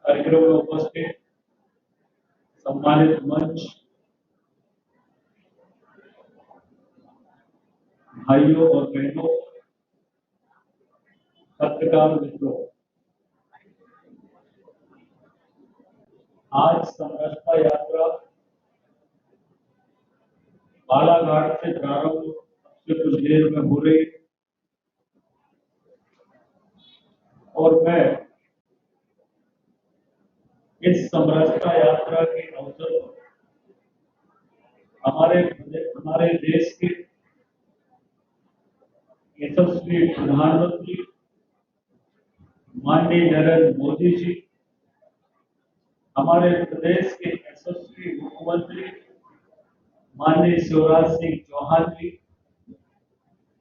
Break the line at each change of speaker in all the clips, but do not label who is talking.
कार्यक्रम में उपस्थित सम्मानित मंच, भाइयों और बहनों, पत्रकार मित्रों, आज समरसता यात्रा बालाघाट से प्रारंभ से कुछ देर में हो रही और मैं इस समरसता यात्रा के अवसर पर हमारे देश के यशस्वी प्रधानमंत्री माननीय नरेंद्र मोदी जी, हमारे प्रदेश के यशस्वी मुख्यमंत्री माननीय शिवराज सिंह चौहान जी,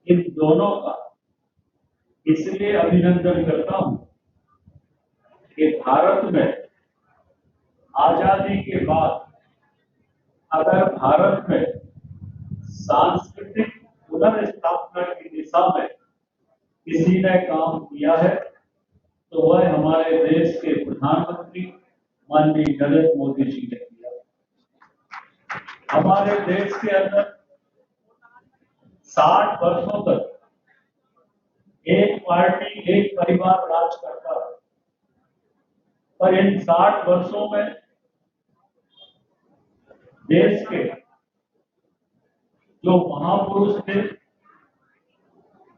इन दोनों का इसलिए अभिनंदन करता हूं कि भारत में आजादी के बाद अगर भारत में सांस्कृतिक पुनर्स्थापना की दिशा में किसी ने काम किया है तो वह हमारे देश के प्रधानमंत्री माननीय नरेंद्र मोदी जी ने किया। हमारे देश के अंदर 60 वर्षों तक एक पार्टी एक परिवार राज करता है, पर इन 60 वर्षों में देश के जो महापुरुष थे,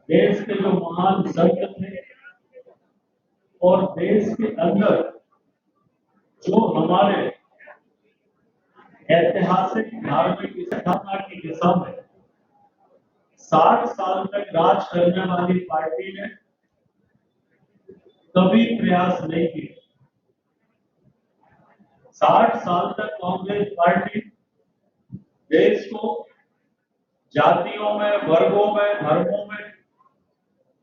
देश के जो महान संत थे और देश के अंदर जो हमारे ऐतिहासिक धार्मिक स्थापना की दिशा में 60 साल तक राज करने वाली पार्टी ने कभी प्रयास नहीं किए। 60 साल तक कांग्रेस पार्टी देश को जातियों में, वर्गों में, धर्मों में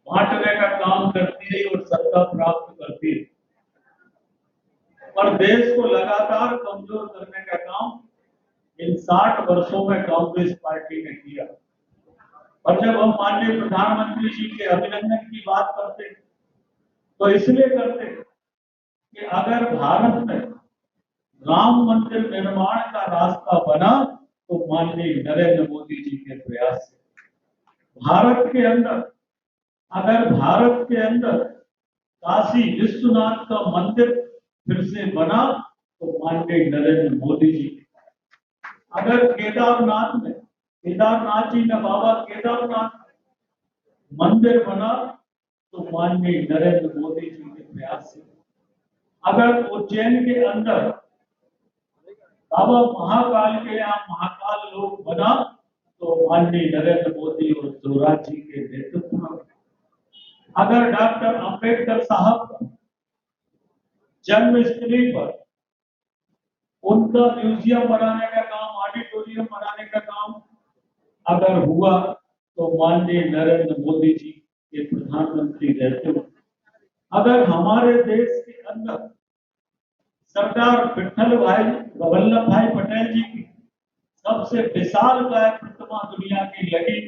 बांटने का काम करती रही और सत्ता प्राप्त करती रही, पर देश को लगातार कमजोर करने का काम इन 60 वर्षों में कांग्रेस पार्टी ने किया। और जब हम माननीय प्रधानमंत्री जी के अभिनंदन की बात करते तो इसलिए करते कि अगर भारत में राम मंदिर निर्माण का रास्ता बना तो माननीय नरेंद्र मोदी जी के प्रयास से भारत के अंदर काशी विश्वनाथ का मंदिर फिर से बना तो माननीय नरेंद्र मोदी जी। अगर केदारनाथ जी में बाबा केदारनाथ मंदिर बना तो माननीय नरेंद्र मोदी जी के प्रयास से। अगर उज्जैन के अंदर बाबा महाकाल के यहाँ महाकाल लोक बना तो माननीय नरेंद्र मोदी और शिवराज जी के नेतृत्व में। अगर डॉक्टर अंबेडकर साहब का जन्मस्थली पर उनका म्यूजियम बनाने का काम, ऑडिटोरियम बनाने का काम अगर हुआ तो माननीय नरेंद्र मोदी जी के प्रधानमंत्री रहते हुए। अगर हमारे देश के अंदर सरदार वल्लभ भाई पटेल जी की सबसे विशालकाय प्रतिमा दुनिया की लगी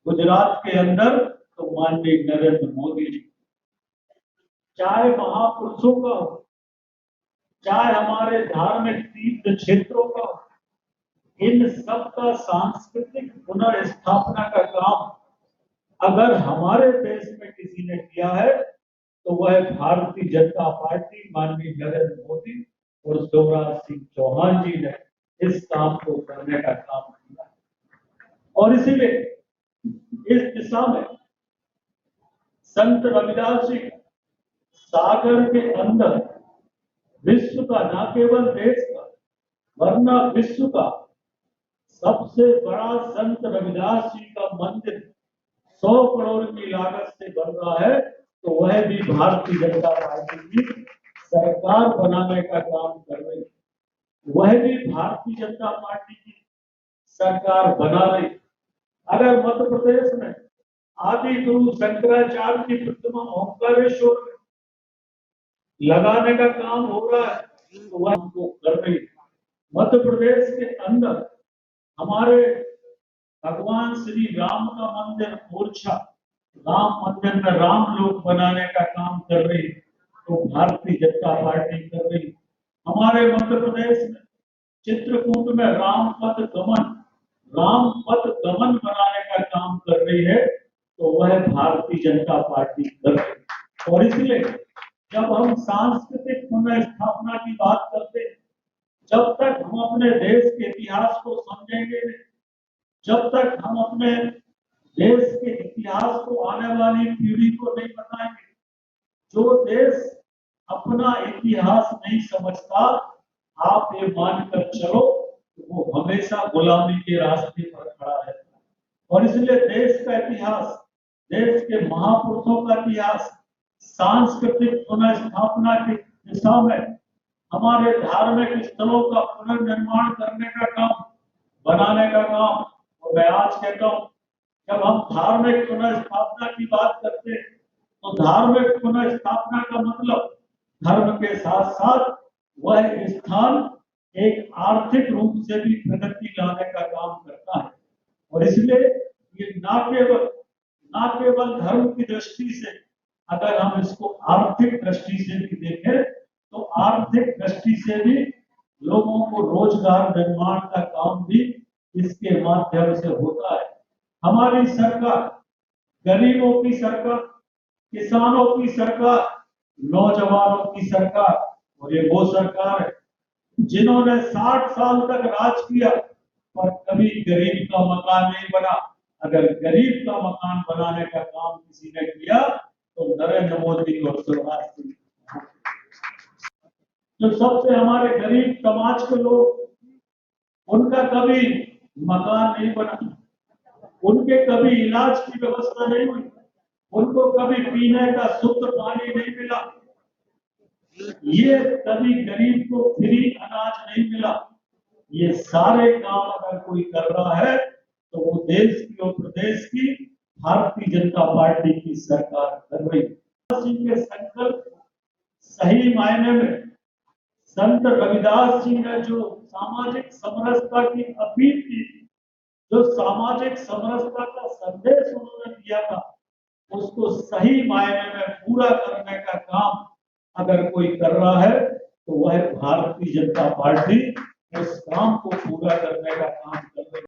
गुजरात के अंदर तो माननीय नरेंद्र मोदी जी। चाहे महापुरुषों का हो, चाहे हमारे धार्मिक तीर्थ क्षेत्रों का हो, इन सबका सांस्कृतिक पुनर्स्थापना का काम अगर हमारे देश में किसी ने किया है तो वह भारतीय जनता पार्टी माननीय नरेंद्र मोदी और शिवराज सिंह चौहान जी ने इस काम को करने का काम किया। और इसीलिए इस दिशा में संत रविदास जी सागर के अंदर विश्व का, न केवल देश का वरना विश्व का सबसे बड़ा संत रविदास जी का मंदिर 100 करोड़ की लागत से बन रहा है तो वह भी भारतीय जनता पार्टी की सरकार बनाने का काम कर रही है। वह भी भारतीय जनता पार्टी की सरकार बना रही। अगर मध्य प्रदेश में आदि गुरु शंकराचार्य की प्रतिमा ओंकारेश्वर में लगाने का काम हो रहा है तो वह हमको कर रही है। मध्य प्रदेश के अंदर हमारे भगवान श्री राम का मंदिर ओरछा राम मंदिर में राम लोक बनाने का काम कर रही है। तो भारतीय जनता पार्टी कर रही। हमारे मध्य प्रदेश में चित्रकूट में राम पथ गमन बनाने का काम कर रही है, तो वह भारतीय जनता पार्टी कर रही है। और इसलिए जब हम सांस्कृतिक पुनर्स्थापना की बात करते हैं, जब तक हम अपने देश के इतिहास को समझेंगे, जब तक हम अपने देश के इतिहास को आने वाली पीढ़ी को नहीं बताएंगे, जो देश अपना इतिहास नहीं समझता, आप ये मानकर चलो वो हमेशा गुलामी के रास्ते पर खड़ा रहता है। और इसलिए देश का इतिहास, देश के महापुरुषों का इतिहास, सांस्कृतिक पुनर्स्थापना की दिशा में हमारे धार्मिक स्थलों का पुनर्निर्माण करने का काम, बनाने का काम। और मैं आज कहता हूं, जब हम धार्मिक पुनर्स्थापना की बात करते हैं, तो धार्मिक पुनर्स्थापना का मतलब धर्म के साथ साथ वह स्थान एक आर्थिक रूप से भी प्रगति लाने का काम करता है। और इसलिए ये ना केवल धर्म की दृष्टि से, अगर हम इसको आर्थिक दृष्टि से भी देखें, तो आर्थिक दृष्टि से भी लोगों को रोजगार निर्माण का काम भी इसके माध्यम से होता है। हमारी सरकार गरीबों की सरकार, किसानों की सरकार, नौजवानों की सरकार, और ये वो सरकार है जिन्होंने 60 साल तक राज किया पर कभी गरीब का मकान नहीं बना। अगर गरीब का मकान बनाने का काम किसी ने किया तो नरेंद्र मोदी और शिवराज सिंह। जो सबसे हमारे गरीब समाज के लोग, उनका कभी मकान नहीं बना, उनके कभी इलाज की व्यवस्था नहीं हुई, उनको कभी पीने का शुद्ध पानी नहीं मिला, ये कभी गरीब को फ्री अनाज नहीं मिला। ये सारे काम अगर कोई कर रहा है तो वो देश की और प्रदेश की भारतीय जनता पार्टी की सरकार कर रही है। सिंह के संकल्प सही मायने में संत रविदास जी ने जो सामाजिक समरसता की अपील की, जो सामाजिक समरसता का संदेश उन्होंने दिया था, उसको सही मायने में पूरा करने का काम अगर कोई कर रहा है तो वह भारतीय जनता पार्टी उस काम को पूरा करने का काम कर रही है।